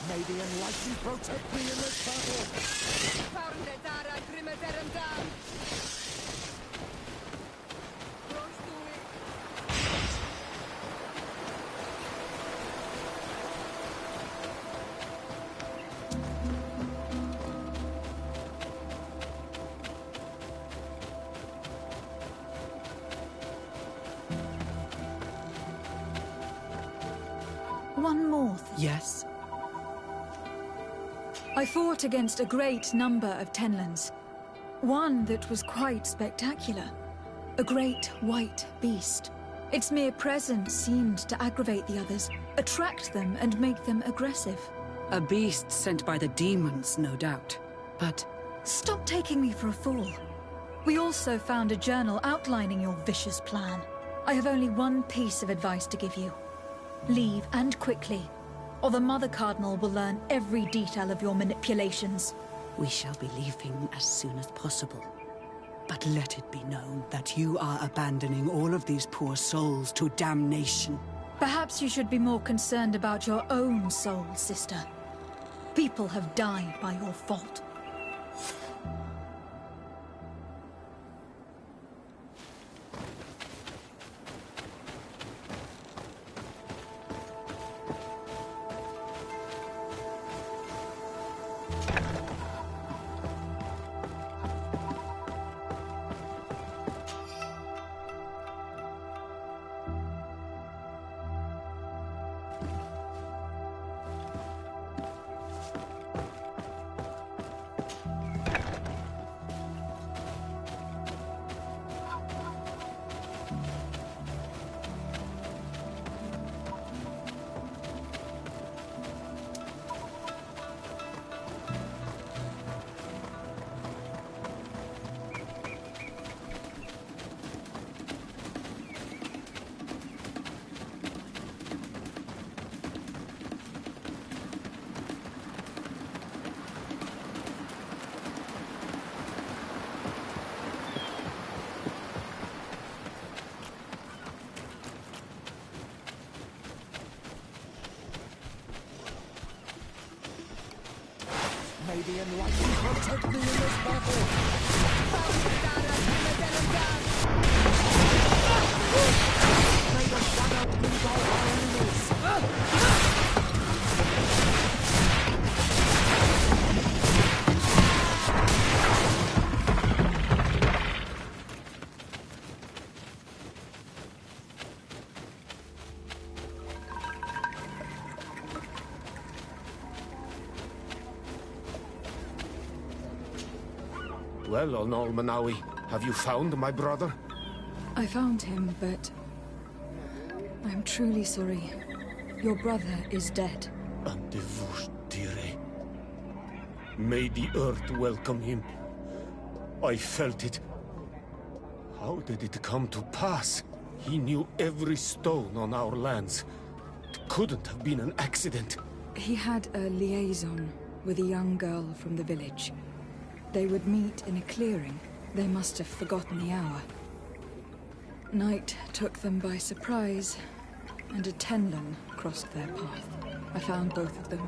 May the enlightened protect me in this battle! One more thing. Yes? I fought against a great number of Tenlands. One that was quite spectacular. A great white beast. Its mere presence seemed to aggravate the others, attract them and make them aggressive. A beast sent by the demons, no doubt. But stop taking me for a fool. We also found a journal outlining your vicious plan. I have only one piece of advice to give you. Leave, and quickly, or the Mother Cardinal will learn every detail of your manipulations. We shall be leaving as soon as possible. But let it be known that you are abandoning all of these poor souls to damnation. Perhaps you should be more concerned about your own soul, sister. People have died by your fault. May the enlightened protect thee in this battle! May the shadow please all our enemies! Well, Onol Manawi, have you found my brother? I found him, but I'm truly sorry. Your brother is dead. Andevush dire. May the earth welcome him. I felt it. How did it come to pass? He knew every stone on our lands. It couldn't have been an accident. He had a liaison with a young girl from the village. They would meet in a clearing. They must have forgotten the hour. Night took them by surprise, and a Tenlin crossed their path. I found both of them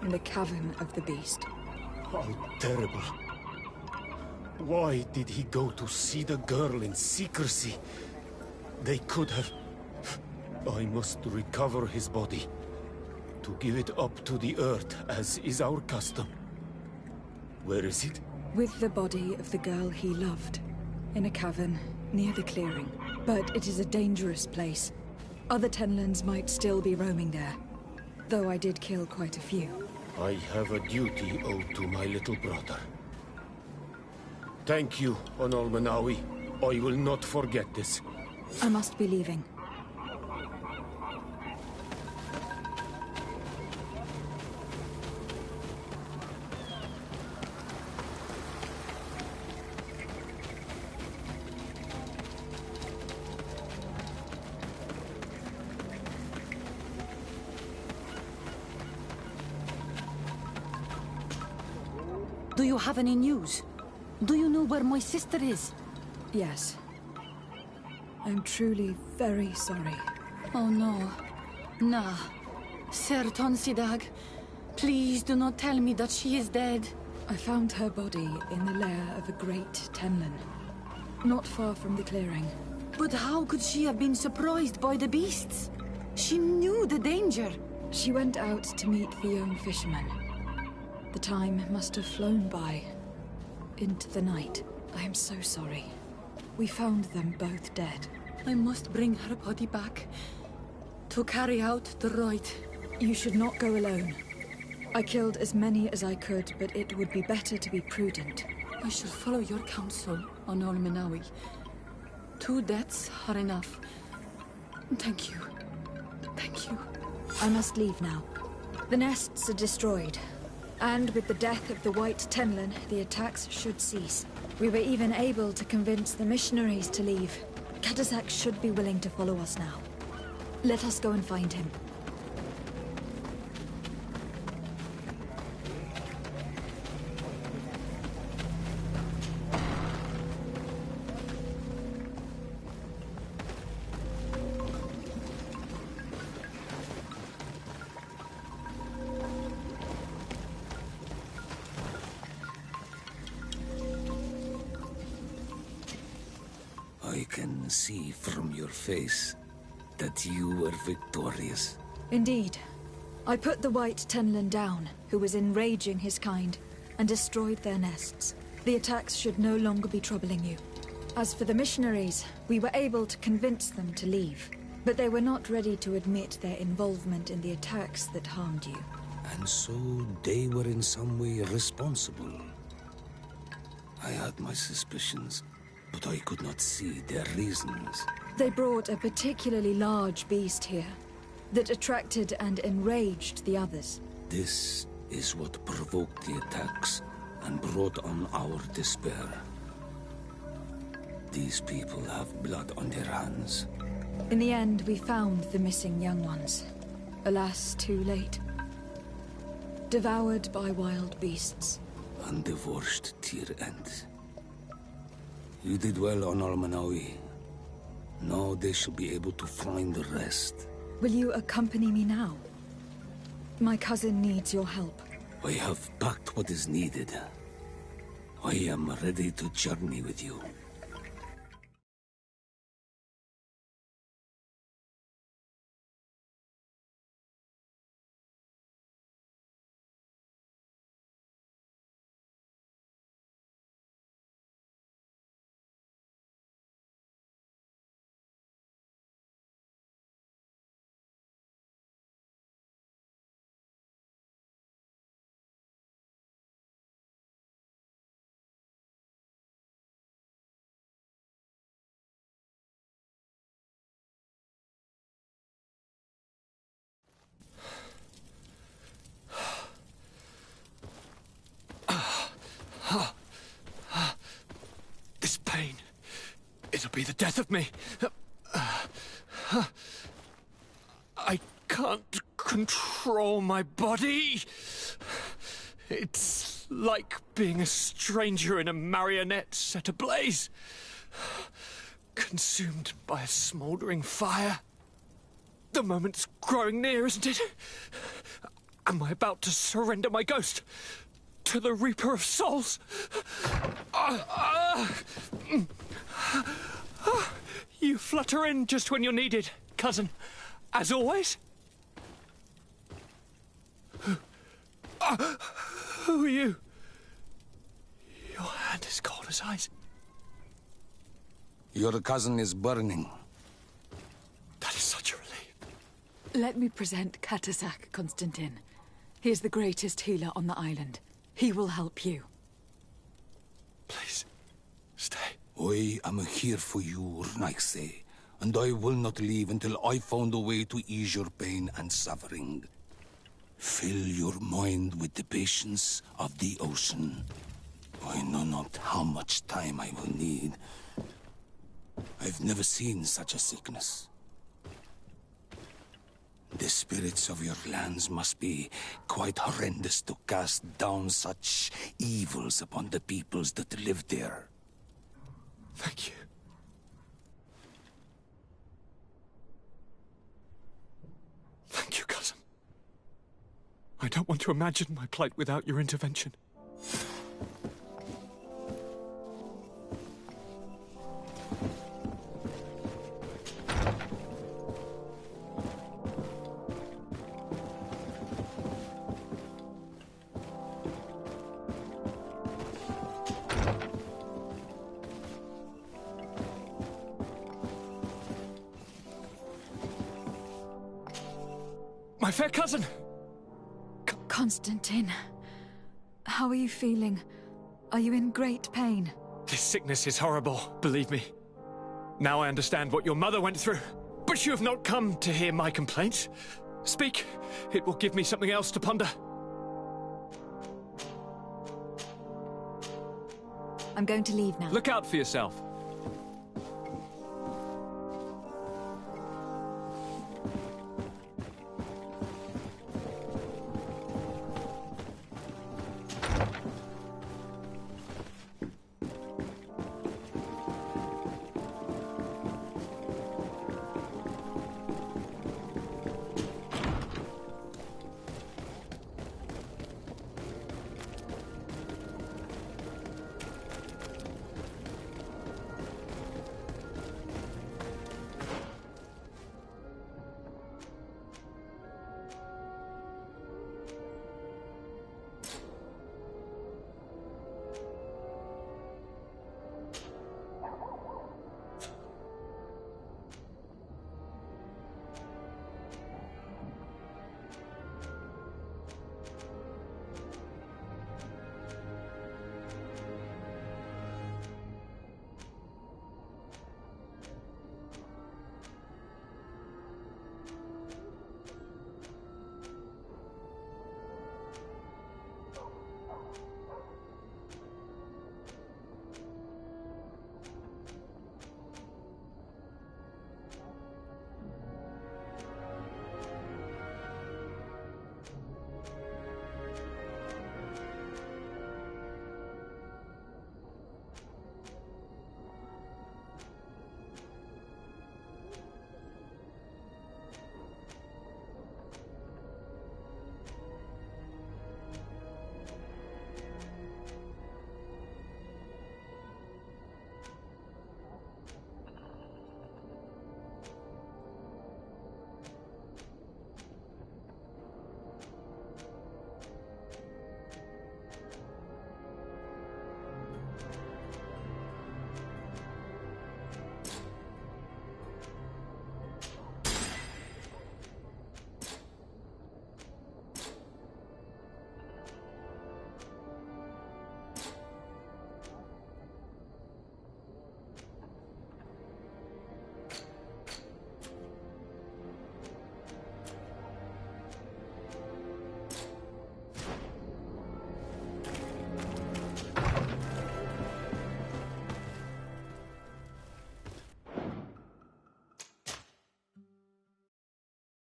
in the cavern of the beast. How terrible. Why did he go to see the girl in secrecy? They could have... I must recover his body, to give it up to the earth, as is our custom. Where is it? With the body of the girl he loved, in a cavern near the clearing. But it is a dangerous place. Other Tenlins might still be roaming there, though I did kill quite a few. I have a duty owed to my little brother. Thank you, Onol Manawi. I will not forget this. I must be leaving. Do you have any news? Do you know where my sister is? Yes. I'm truly very sorry. Oh no. Nah. Ser Tonsidag, please do not tell me that she is dead. I found her body in the lair of a great Tenlin, not far from the clearing. But how could she have been surprised by the beasts? She knew the danger. She went out to meet the young fisherman. The time must have flown by, into the night. I am so sorry. We found them both dead. I must bring her body back, to carry out the rite. You should not go alone. I killed as many as I could, but it would be better to be prudent. I shall follow your counsel, Onol Manawi. 2 deaths are enough. Thank you. Thank you. I must leave now. The nests are destroyed. And with the death of the White Tenlin, the attacks should cease. We were even able to convince the missionaries to leave. Kadazak should be willing to follow us now. Let us go and find him. I can see from your face that you were victorious. Indeed. I put the White Tenlin down, who was enraging his kind, and destroyed their nests. The attacks should no longer be troubling you. As for the missionaries, we were able to convince them to leave, but they were not ready to admit their involvement in the attacks that harmed you. And so they were in some way responsible. I had my suspicions, but I could not see their reasons. They brought a particularly large beast here that attracted and enraged the others. This is what provoked the attacks and brought on our despair. These people have blood on their hands. In the end, we found the missing young ones. Alas, too late. Devoured by wild beasts. And divorced to your end. You did well, Onol Manawi. Now they shall be able to find the rest. Will you accompany me now? My cousin needs your help. I have packed what is needed. I am ready to journey with you. This pain, it'll be the death of me. I can't control my body. It's like being a stranger in a marionette set ablaze. Consumed by a smouldering fire. The moment's growing near, isn't it? Am I about to surrender my ghost to the Reaper of Souls? You flutter in just when you're needed, cousin. As always. Who are you? Your hand is cold as ice. Your cousin is burning. That is such a relief. Let me present Katasak, Constantin. He is the greatest healer on the island. He will help you. Please, stay. I am here for you, Rnaise, and I will not leave until I found a way to ease your pain and suffering. Fill your mind with the patience of the ocean. I know not how much time I will need. I've never seen such a sickness. The spirits of your lands must be quite horrendous to cast down such evils upon the peoples that live there. Thank you. Thank you, cousin. I don't want to imagine my plight without your intervention. My fair cousin! Constantin, how are you feeling? Are you in great pain? This sickness is horrible, believe me. Now I understand what your mother went through. But you have not come to hear my complaints. Speak. It will give me something else to ponder. I'm going to leave now. Look out for yourself.